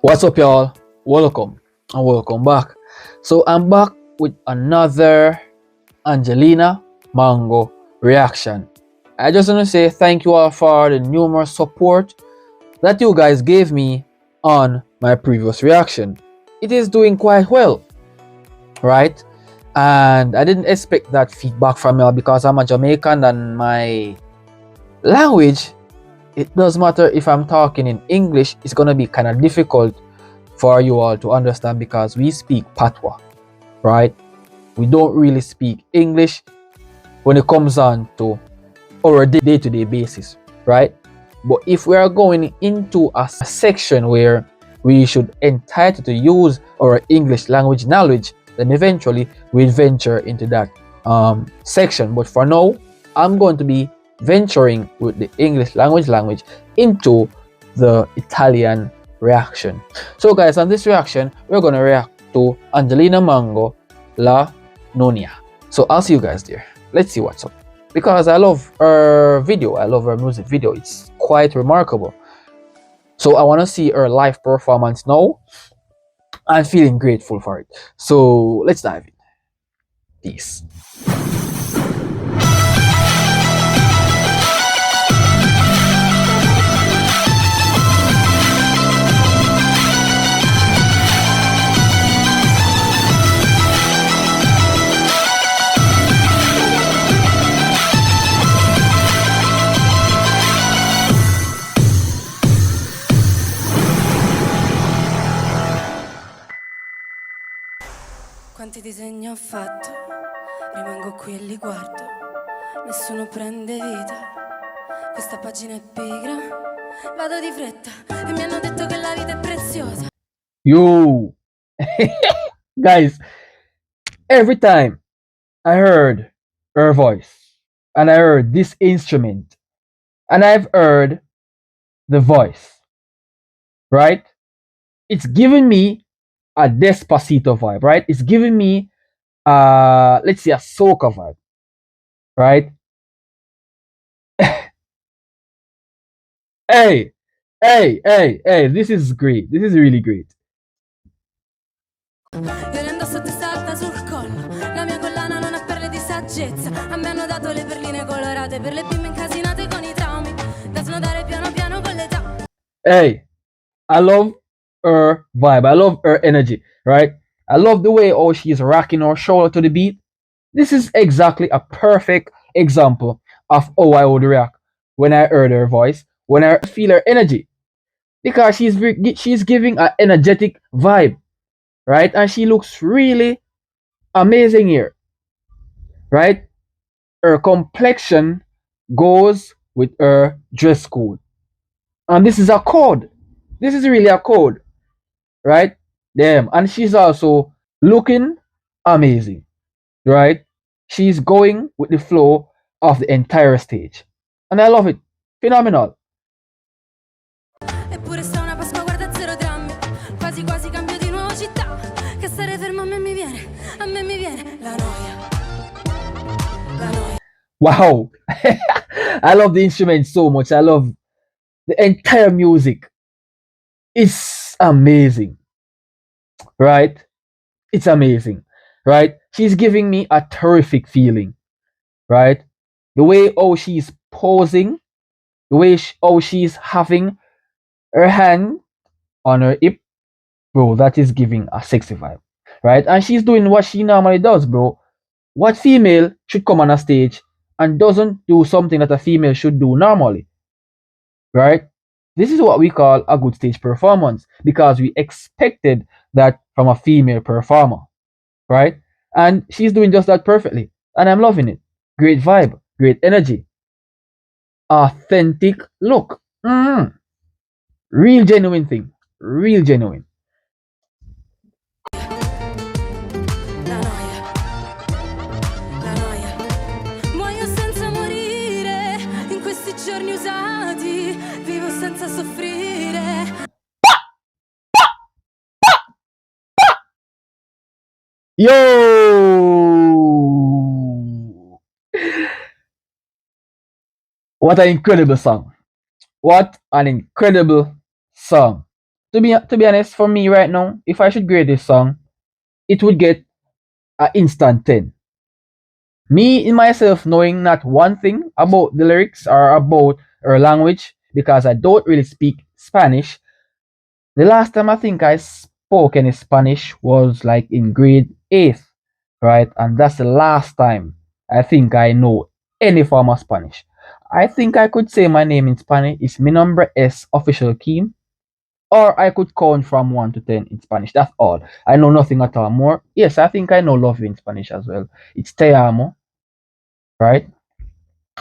What's up, y'all? Welcome and welcome back. So, I'm back with another Angelina Mango reaction. I just want to say thank you all for the numerous support that you guys gave me on my previous reaction. It is doing quite well, right? And I didn't expect that feedback from y'all because I'm a Jamaican and my language, it doesn't matter if I'm talking in English, it's gonna be kind of difficult for you all to understand because we speak patois, right? We don't really speak English when it comes on to our day-to-day basis, right? But if we are going into a section where we should entitled to use our English language knowledge, then eventually we'll venture into that section. But for now, I'm going to be venturing with the English language into the Italian reaction. So guys, on this reaction, we're going to react to Angelina Mango La Nonia. So I'll see you guys there. Let's see what's up. Because I love her video, I love her music video. It's quite remarkable. So I want to see her live performance now. I'm feeling grateful for it. So let's dive in. Peace. Quanti disegni ho fatto, rimango qui e li guardo, nessuno prende vita, questa pagina è pigra, vado di fretta e mi hanno detto che la vita è preziosa. Yo, guys, every time I heard her voice and I heard this instrument and I've heard the voice, right? It's giving me a Despacito vibe, right? It's giving me let's say a soca vibe, right? Hey, hey, this is great. This is really great. Venendo sotto salta sul collo, la mia collana non ha perle di saggezza, a me hanno dato le perline colorate per le bimbe incasinate con I traumi, da snodare piano piano con l'età. Hey, I love her vibe. I love her energy, right? I love the way she's rocking her shoulder to the beat. This is exactly a perfect example of how I would react when I heard her voice, when I feel her energy, because she's giving an energetic vibe, right? And she looks really amazing here, right? Her complexion goes with her dress code, and this is a code. This is really a code, right? Damn, and she's also looking amazing, right? She's going with the flow of the entire stage, and I love it. Phenomenal. Eppure sta una Pasqua, guarda zero drammi, quasi quasi cambio di nuovo città, che stare fermo a me mi viene la noia. Wow. I love the instrument so much. I love the entire music. It's amazing, right? It's amazing, right? She's giving me a terrific feeling, right? The way she's posing, the way she's having her hand on her hip, bro, that is giving a sexy vibe, right? And she's doing what she normally does, bro. What female should come on a stage and doesn't do something that a female should do normally, right? This is what we call a good stage performance because we expected that from a female performer, right? And she's doing just that perfectly, and I'm loving it. Great vibe, great energy, authentic look. Real genuine thing, real genuine. La noia, muoio senza morire, in questi giorni usati, vivo senza soffrire. Yo! What an incredible song. What an incredible song. To be honest, for me right now, if I should grade this song, it would get an instant 10. Me in myself knowing not one thing about the lyrics or about her language because I don't really speak Spanish. The last time I think I spoke any Spanish was like in grade 8th, right? And that's the last time I think I know any form of Spanish. I think I could say my name in Spanish is mi nombre es official key, or I could count from 1 to 10 in Spanish. That's all. I know nothing at all more. Yes, I think I know love you in Spanish as well. It's te amo, right?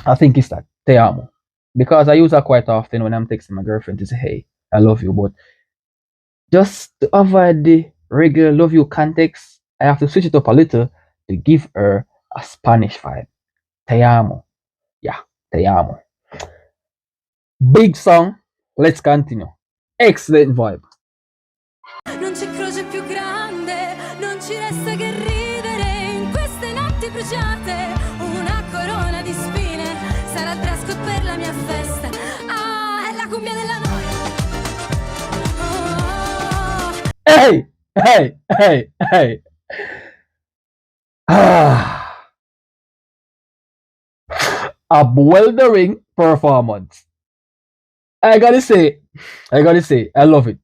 I think it's that te amo. Because I use that quite often when I'm texting my girlfriend to say, hey, I love you. But just to avoid the regular love you context, I have to switch it up a little to give her a Spanish vibe. Te amo. Yeah, te amo. Big song. Let's continue. Excellent vibe. Non c'è croce più grande, non ci resta che ridere in queste notti bruciate. Una corona di spine sarà il dress code per la mia festa. Ah, è la cumbia della noia. Oh. Hey, hey, hey, hey. Ah, a bewildering performance. I gotta say, I love it.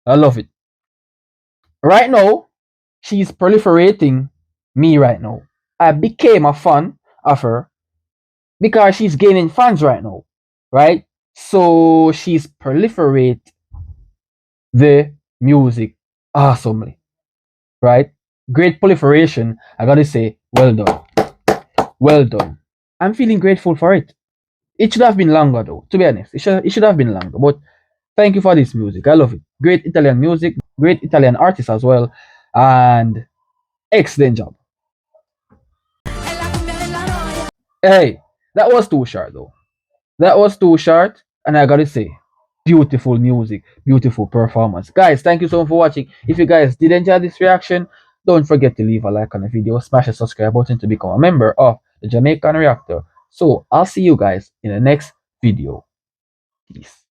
I love it. Right now, she's proliferating me right now. I became a fan of her because she's gaining fans right now, right? So she's proliferate the music awesomely, right? Great proliferation. I gotta say, well done, well done. I'm feeling grateful for it. It should have been longer though. To be honest, it should have been longer. But thank you for this music. I love it. Great Italian music, great Italian artist as well, and excellent job. È la cumbia della noia. Hey, that was too short though. That was too short, and I gotta say, beautiful music, beautiful performance. Guys, thank you so much for watching. If you guys did enjoy this reaction, don't forget to leave a like on the video, smash the subscribe button to become a member of the Jamaican Reactor. So I'll see you guys in the next video. Peace.